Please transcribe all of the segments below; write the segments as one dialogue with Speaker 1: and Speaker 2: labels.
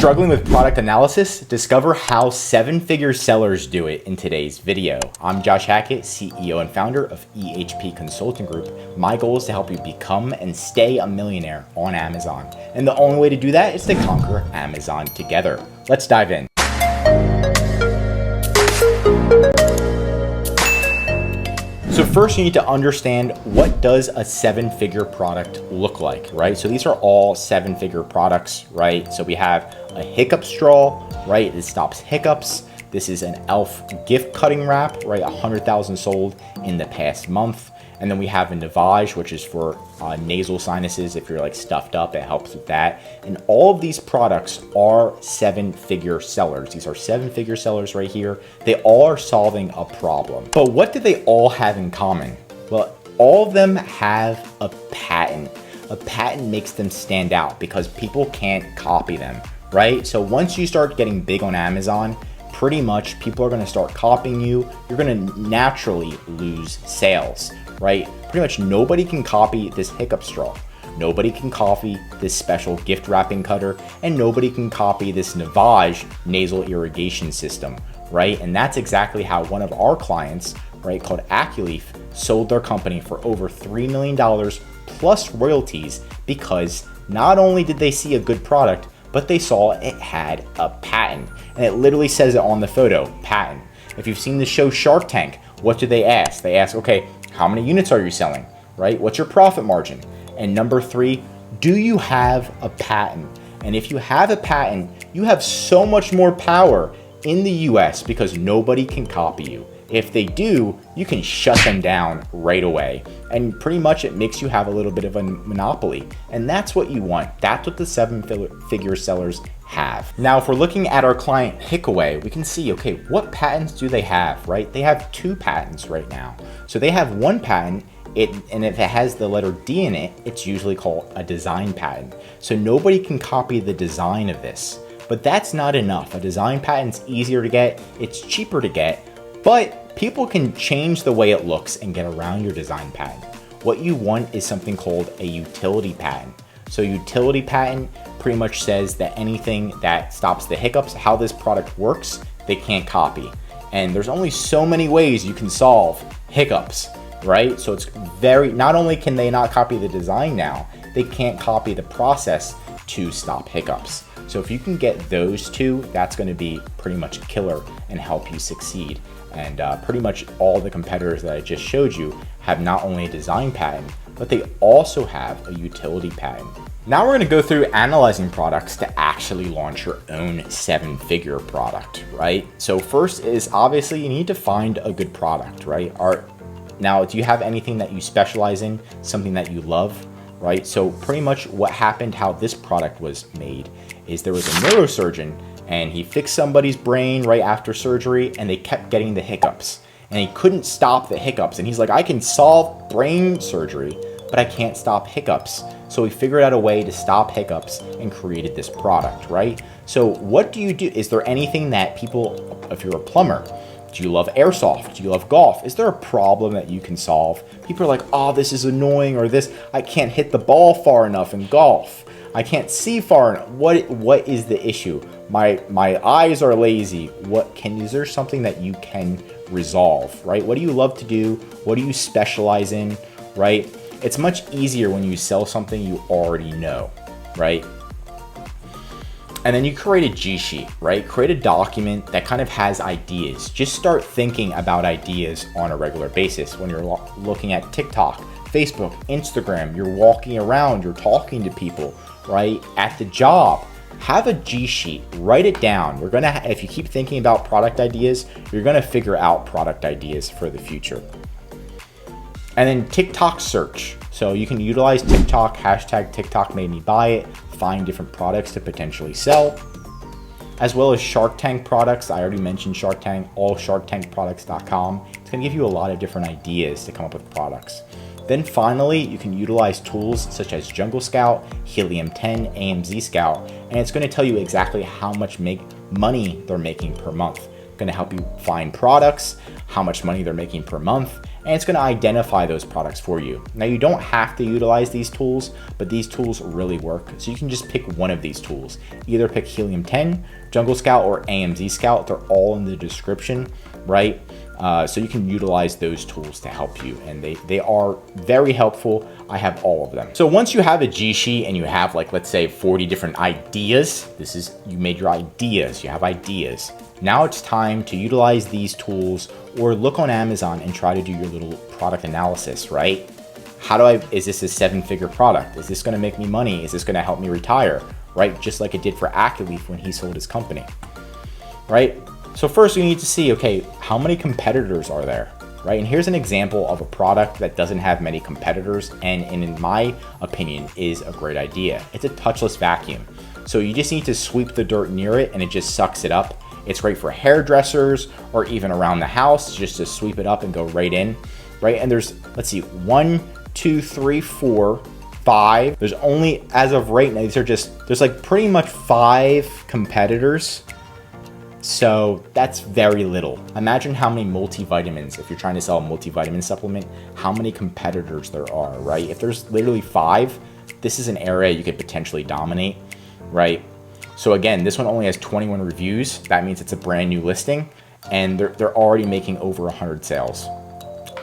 Speaker 1: Struggling with product analysis? Discover how seven-figure sellers do it in today's video. I'm Josh Hackett, CEO and founder of EHP Consulting Group. My goal is to help you become and stay a millionaire on Amazon. And the only way to do that is to conquer Amazon together. Let's dive in. So first you need to understand, what does a seven-figure product look like, right? So these are all seven-figure products, right? So we have a hiccup straw, right? It stops hiccups. This is an elf gift cutting wrap, right? 100,000 sold in the past month. And then we have a Navage, which is for nasal sinuses. If you're like stuffed up, it helps with that. And all of these products are seven-figure sellers. These are seven-figure sellers right here. They all are solving a problem. But what do they all have in common? Well, all of them have a patent. A patent makes them stand out because people can't copy them, right? So once you start getting big on Amazon, pretty much people are going to start copying you. You're going to naturally lose sales, right? Pretty much nobody can copy this hiccup straw. Nobody can copy this special gift wrapping cutter, and nobody can copy this Navage nasal irrigation system, right? And that's exactly how one of our clients, right, called Aculeaf, sold their company for over $3 million plus royalties, because not only did they see a good product, but they saw it had a patent. And it literally says it on the photo, patent. If you've seen the show Shark Tank, what do they ask? They ask, okay, how many units are you selling, right? What's your profit margin? And number three, do you have a patent? And if you have a patent, you have so much more power in the US because nobody can copy you. If they do, you can shut them down right away. And pretty much it makes you have a little bit of a monopoly. And that's what you want. That's what the seven-figure sellers have. Now, if we're looking at our client Hickaway, we can see, okay, what patents do they have, right? They have two patents right now. So they have one patent, and if it has the letter D in it, it's usually called a design patent. So nobody can copy the design of this. But that's not enough. A design patent's easier to get, it's cheaper to get, but people can change the way it looks and get around your design patent. What you want is something called a utility patent. So utility patent pretty much says that anything that stops the hiccups, how this product works, they can't copy. And there's only so many ways you can solve hiccups, right? So it's not only can they not copy the design now, they can't copy the process to stop hiccups. So if you can get those two, that's going to be pretty much a killer and help you succeed. And pretty much all the competitors that I just showed you have not only a design patent, but they also have a utility patent. Now we're going to go through analyzing products to actually launch your own seven-figure product, right? So first is obviously you need to find a good product, right? Now, do you have anything that you specialize in, something that you love, right? So pretty much what happened, how this product was made, is there was a neurosurgeon and he fixed somebody's brain right after surgery and they kept getting the hiccups and he couldn't stop the hiccups. And he's like, I can solve brain surgery, but I can't stop hiccups. So he figured out a way to stop hiccups and created this product, right? So what do you do? Is there anything that people, if you're a plumber, do you love airsoft? Do you love golf? Is there a problem that you can solve? People are like, oh, this is annoying, or this, I can't hit the ball far enough in golf. I can't see far enough. What is the issue? My eyes are lazy. Is there something that you can resolve, right? What do you love to do? What do you specialize in, right? It's much easier when you sell something you already know, right? And then you create a G sheet, right? Create a document that kind of has ideas. Just start thinking about ideas on a regular basis. When you're looking at TikTok, Facebook, Instagram, you're walking around, you're talking to people, right? At the job, have a G sheet, write it down. If you keep thinking about product ideas, you're gonna figure out product ideas for the future. And then TikTok search. So you can utilize TikTok, hashtag TikTok made me buy it, find different products to potentially sell, as well as Shark Tank products. I already mentioned Shark Tank, allsharktankproducts.com. It's gonna give you a lot of different ideas to come up with products. Then finally, you can utilize tools such as Jungle Scout, Helium 10, AMZ Scout, and it's gonna tell you exactly how much money they're making per month. Gonna help you find products, how much money they're making per month, and it's going to identify those products for you. Now you don't have to utilize these tools, but these tools really work. So you can just pick one of these tools. Either pick Helium 10, Jungle Scout, or AMZ Scout. They're all in the description, right? So you can utilize those tools to help you, and they are very helpful. I have all of them. So once you have a G sheet and you have, like, let's say 40 different ideas, you made your ideas, you have ideas. Now it's time to utilize these tools or look on Amazon and try to do your little product analysis, right? Is this a 7-figure product? Is this gonna make me money? Is this gonna help me retire, right? Just like it did for Actileaf when he sold his company, right? So first we need to see, okay, how many competitors are there, right? And here's an example of a product that doesn't have many competitors and in my opinion is a great idea. It's a touchless vacuum. So you just need to sweep the dirt near it and it just sucks it up. It's great for hairdressers or even around the house, just to sweep it up and go right in, right? And there's, let's see, 1, 2, 3, 4, 5. There's only, as of right now, there's like pretty much 5 competitors. So that's very little. Imagine how many multivitamins, if you're trying to sell a multivitamin supplement, how many competitors there are, right? If there's literally 5, this is an area you could potentially dominate, right? So again, this one only has 21 reviews. That means it's a brand new listing and they're already making over 100 sales.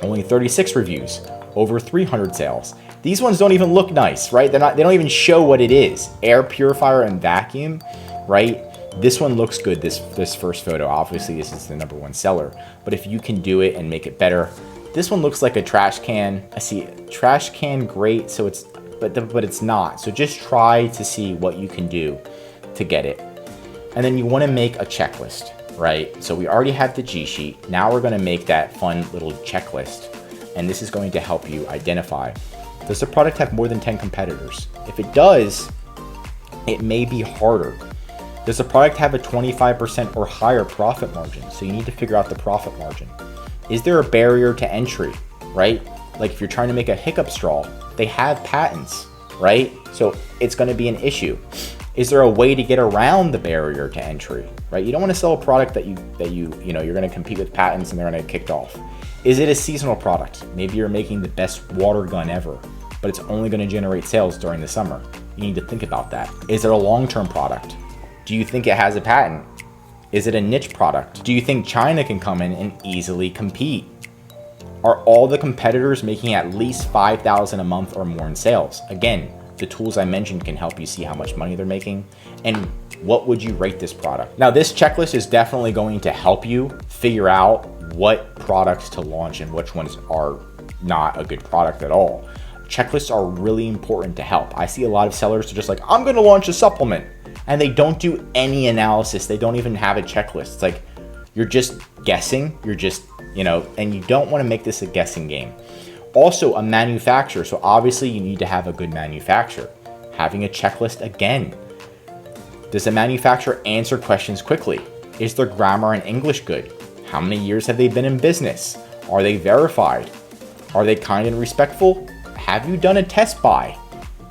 Speaker 1: Only 36 reviews, over 300 sales. These ones don't even look nice, right? They don't even show what it is. Air purifier and vacuum, right? This one looks good, this first photo. Obviously, this is the #1 seller. But if you can do it and make it better, this one looks like a trash can. I see trash can, great. So but it's not. So just try to see what you can do to get it. And then you want to make a checklist, right? So we already have the G sheet. Now we're going to make that fun little checklist. And this is going to help you identify, does the product have more than 10 competitors? If it does, it may be harder. Does the product have a 25% or higher profit margin? So you need to figure out the profit margin. Is there a barrier to entry, right? Like if you're trying to make a hiccup straw, they have patents, right? So it's going to be an issue. Is there a way to get around the barrier to entry, right? You don't want to sell a product that you're going to compete with patents and they're going to get kicked off. Is it a seasonal product? Maybe you're making the best water gun ever, but it's only going to generate sales during the summer. You need to think about that. Is it a long-term product? Do you think it has a patent? Is it a niche product? Do you think China can come in and easily compete? Are all the competitors making at least $5,000 a month or more in sales? Again, the tools I mentioned can help you see how much money they're making and what would you rate this product. Now, this checklist is definitely going to help you figure out what products to launch and which ones are not a good product at all. Checklists are really important to help. I see a lot of sellers that are just like, I'm going to launch a supplement. And they don't do any analysis. They don't even have a checklist. It's like, you're just guessing. You're just, and you don't want to make this a guessing game. Also, a manufacturer. So obviously you need to have a good manufacturer. Having a checklist again. Does the manufacturer answer questions quickly? Is their grammar and English good? How many years have they been in business? Are they verified? Are they kind and respectful? Have you done a test buy?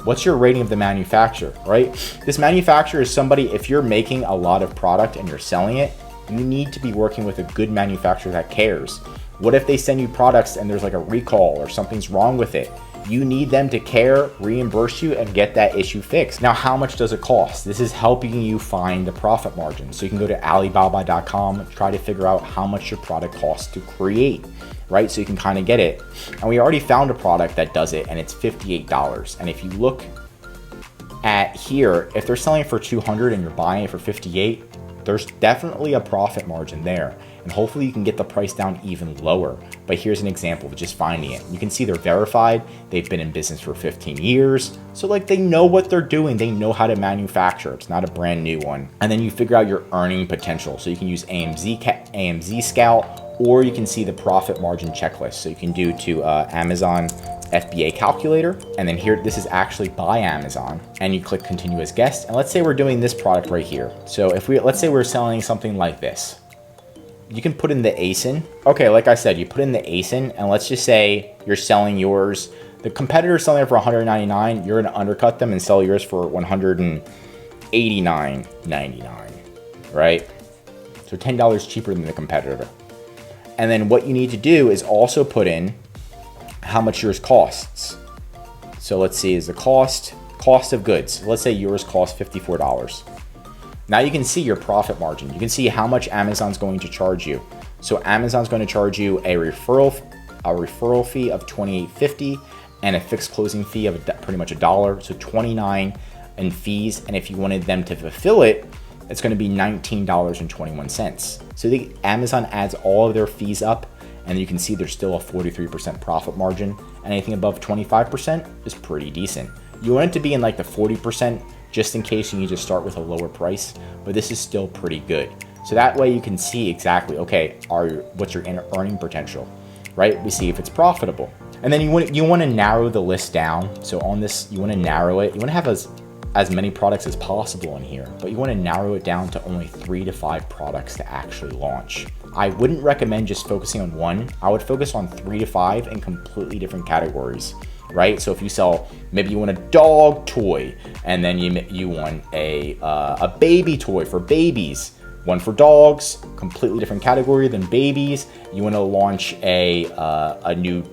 Speaker 1: What's your rating of the manufacturer, right? This manufacturer is somebody, if you're making a lot of product and you're selling it, you need to be working with a good manufacturer that cares. What if they send you products and there's like a recall or something's wrong with it? You need them to care, reimburse you, and get that issue fixed. Now, how much does it cost? This is helping you find the profit margin. So you can go to Alibaba.com, try to figure out how much your product costs to create, right? So you can kind of get it. And we already found a product that does it and it's $58. And if you look at here, if they're selling it for $200 and you're buying it for $58, there's definitely a profit margin there. And hopefully you can get the price down even lower. But here's an example of just finding it. You can see they're verified. They've been in business for 15 years. So like they know what they're doing. They know how to manufacture. It's not a brand new one. And then you figure out your earning potential. So you can use AMZ Scout, or you can see the profit margin checklist. So you can do to Amazon FBA calculator. And then here, this is actually by Amazon, and you click continue as guest. And let's say we're doing this product right here. So let's say we're selling something like this. You can put in the ASIN. Okay, like I said, you put in the ASIN, and let's just say you're selling yours. The competitor's selling it for $199. You're gonna undercut them and sell yours for $189.99, right? So $10 cheaper than the competitor. And then what you need to do is also put in how much yours costs. So let's see, is the cost of goods. Let's say yours costs $54. Now you can see your profit margin. You can see how much Amazon's going to charge you. So Amazon's going to charge you a referral fee of $28.50 and a fixed closing fee of pretty much $1. So $29 in fees. And if you wanted them to fulfill it, it's going to be $19.21. So Amazon adds all of their fees up, and you can see there's still a 43% profit margin. Anything above 25% is pretty decent. You want it to be in like the 40% just in case you need to start with a lower price, but this is still pretty good. So that way you can see exactly, okay, what's your earning potential, right? We see if it's profitable. And then you want to narrow the list down. So on this, you want to narrow it. You want to have as many products as possible in here, but you want to narrow it down to only 3 to 5 products to actually launch. I wouldn't recommend just focusing on one. I would focus on 3 to 5 in completely different categories, right? So if you sell, maybe you want a dog toy, and then you want a baby toy for babies, one for dogs, completely different category than babies. You want to launch a new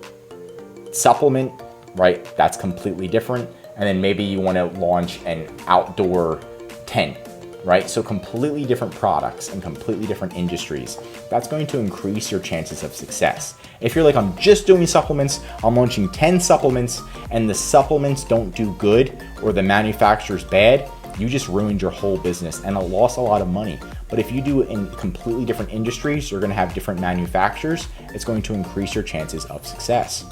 Speaker 1: supplement, right? That's completely different. And then maybe you want to launch an outdoor tent, right? So completely different products and completely different industries. That's going to increase your chances of success. If you're like, I'm just doing supplements, I'm launching 10 supplements, and the supplements don't do good or the manufacturer's bad, you just ruined your whole business and lost a lot of money. But if you do it in completely different industries, you're going to have different manufacturers. It's going to increase your chances of success.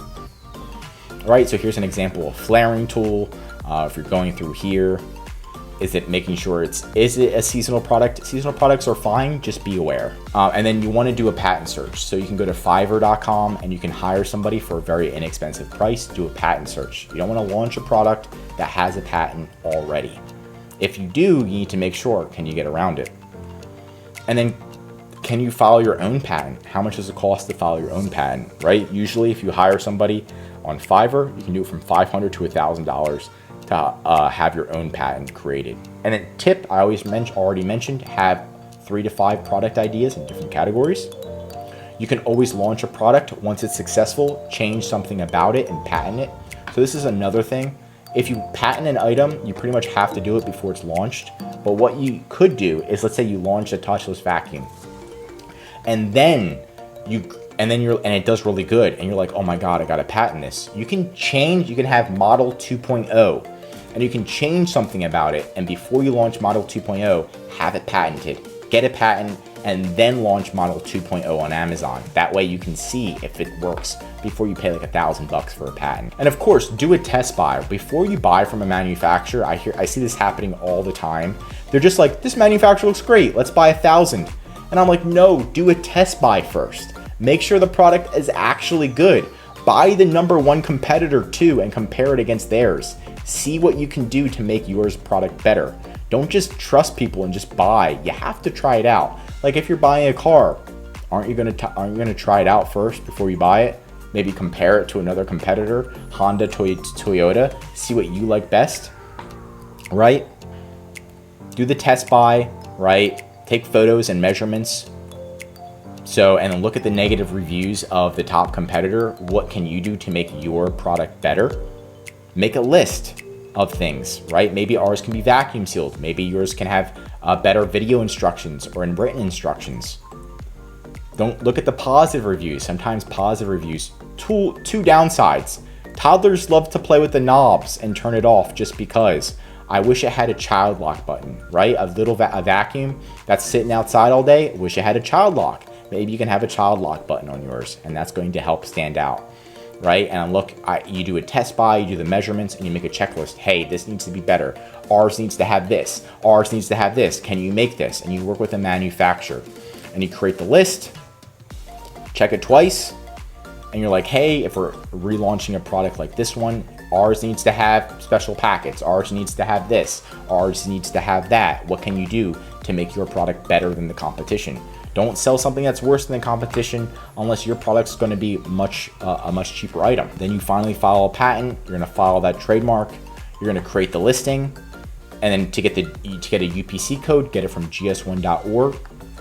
Speaker 1: All right, so here's an example of flaring tool. If you're going through here, is it making sure is it a seasonal product? Seasonal products are fine, just be aware. And then you want to do a patent search. So you can go to Fiverr.com and you can hire somebody for a very inexpensive price, do a patent search. You don't want to launch a product that has a patent already. If you do, you need to make sure, can you get around it? And then can you file your own patent? How much does it cost to file your own patent, right? Usually if you hire somebody on Fiverr, you can do it from $500 to $1,000 to have your own patent created. And then tip, I already mentioned, have 3 to 5 product ideas in different categories. You can always launch a product. Once it's successful, change something about it and patent it. So this is another thing. If you patent an item, you pretty much have to do it before it's launched. But what you could do is, let's say you launch a touchless vacuum, and then it does really good, and you're like, oh my God, I gotta patent this. You can have model 2.0, and you can change something about it, and before you launch model 2.0, have it patented. Get a patent, and then launch model 2.0 on Amazon. That way you can see if it works before you pay like $1,000 for a patent. And of course, do a test buy. Before you buy from a manufacturer, I see this happening all the time. They're just like, this manufacturer looks great, let's buy 1,000. And I'm like, no, do a test buy first. Make sure the product is actually good. Buy the #1 competitor too and compare it against theirs. See what you can do to make yours product better. Don't just trust people and just buy. You have to try it out. Like if you're buying a car, aren't you gonna try it out first before you buy it? Maybe compare it to another competitor, Honda, Toyota, see what you like best, right? Do the test buy, right? Take photos and measurements. And then look at the negative reviews of the top competitor. What can you do to make your product better? Make a list of things, right? Maybe ours can be vacuum sealed. Maybe yours can have better video instructions or in written instructions. Don't look at the positive reviews. Sometimes positive reviews, two downsides. Toddlers love to play with the knobs and turn it off just because. I wish it had a child lock button, right? A vacuum that's sitting outside all day. I wish it had a child lock. Maybe you can have a child lock button on yours, and that's going to help stand out, right? And look, you do a test buy, you do the measurements, and you make a checklist. Hey, this needs to be better. Ours needs to have this. Ours needs to have this. Can you make this? And you work with a manufacturer, and you create the list, check it twice, and you're like, hey, if we're relaunching a product like this one, ours needs to have special packets. Ours needs to have this. Ours needs to have that. What can you do to make your product better than the competition? Don't sell something that's worse than the competition unless your product's going to be a much cheaper item. Then you finally file a patent. You're going to file that trademark. You're going to create the listing, and then to get a UPC code, get it from gs1.org,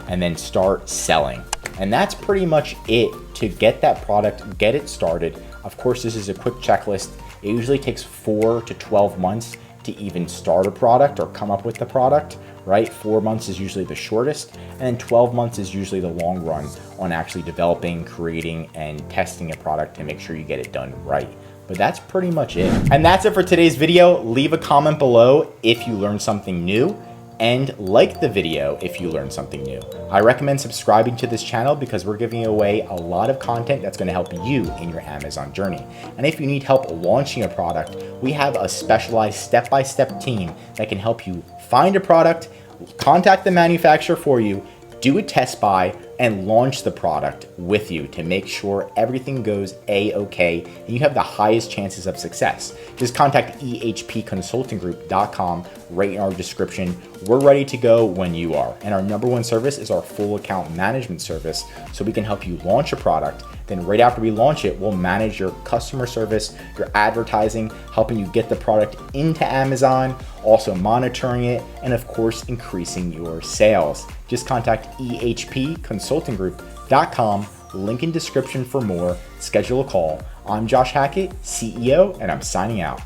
Speaker 1: and then start selling. And that's pretty much it to get that product, get it started. Of course, this is a quick checklist. It usually takes 4 to 12 months to even start a product or come up with the product, right? 4 months is usually the shortest, and then 12 months is usually the long run on actually developing, creating, and testing a product to make sure you get it done right. But that's pretty much it. And that's it for today's video. Leave a comment below if you learned something new, and like the video if you learned something new. I recommend subscribing to this channel because we're giving away a lot of content that's gonna help you in your Amazon journey. And if you need help launching a product, we have a specialized step-by-step team that can help you find a product, contact the manufacturer for you, do a test buy, and launch the product with you to make sure everything goes A-okay and you have the highest chances of success. Just contact ehpconsultinggroup.com right in our description. We're ready to go when you are. And our #1 service is our full account management service, so we can help you launch a product. Then right after we launch it, we'll manage your customer service, your advertising, helping you get the product into Amazon, also monitoring it, and of course, increasing your sales. Just contact ehpconsultinggroup.com, link in description for more, schedule a call. I'm Josh Hackett, CEO, and I'm signing out.